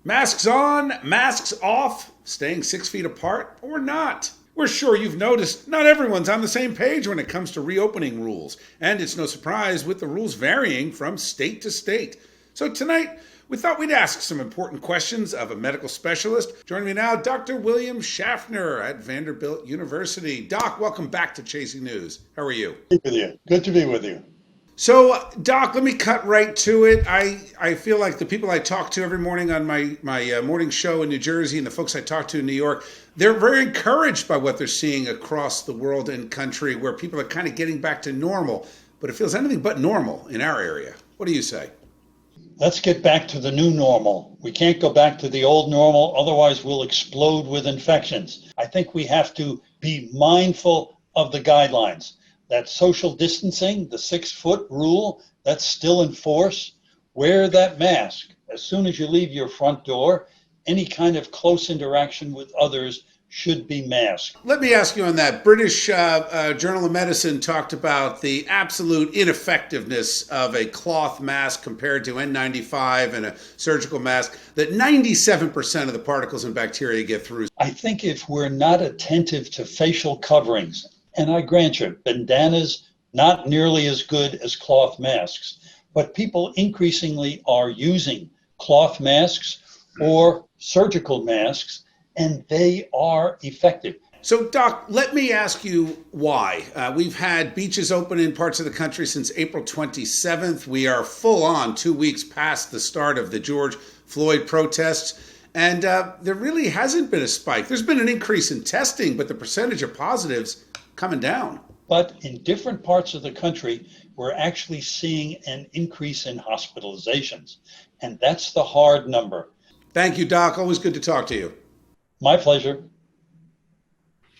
Masks on, masks off, staying 6 feet apart, or not. We're sure you've noticed not everyone's on the same page when it comes to reopening rules, and it's no surprise with the rules varying from state to state. So tonight, we thought we'd ask some important questions of a medical specialist. Joining me now, Dr. William Schaffner at Vanderbilt University. Doc, welcome back to Chasing News. How are you? Good with you. Good to be with you. So, Doc, let me cut right to it. I feel like the people I talk to every morning on my morning show in New Jersey and the folks I talk to in New York, they're very encouraged by what they're seeing across the world and country where people are kind of getting back to normal. But it feels anything but normal in our area. What do you say? Let's get back to the new normal. We can't go back to the old normal, otherwise we'll explode with infections. I think we have to be mindful of the guidelines. That social distancing, the 6-foot rule, that's still in force. Wear that mask. As soon as you leave your front door, any kind of close interaction with others should be masked. Let me ask you on that. British Journal of Medicine talked about the absolute ineffectiveness of a cloth mask compared to N95 and a surgical mask, that 97% of the particles and bacteria get through. I think if we're not attentive to facial coverings, and I grant you, bandanas not nearly as good as cloth masks, but people increasingly are using cloth masks or surgical masks, and they are effective. So, Doc, let me ask you why. We've had beaches open in parts of the country since April 27th. We are full on 2 weeks past the start of the George Floyd protests. And there really hasn't been a spike. There's been an increase in testing, but the percentage of positives coming down. But in different parts of the country, we're actually seeing an increase in hospitalizations. And that's the hard number. Thank you, Doc. Always good to talk to you. My pleasure.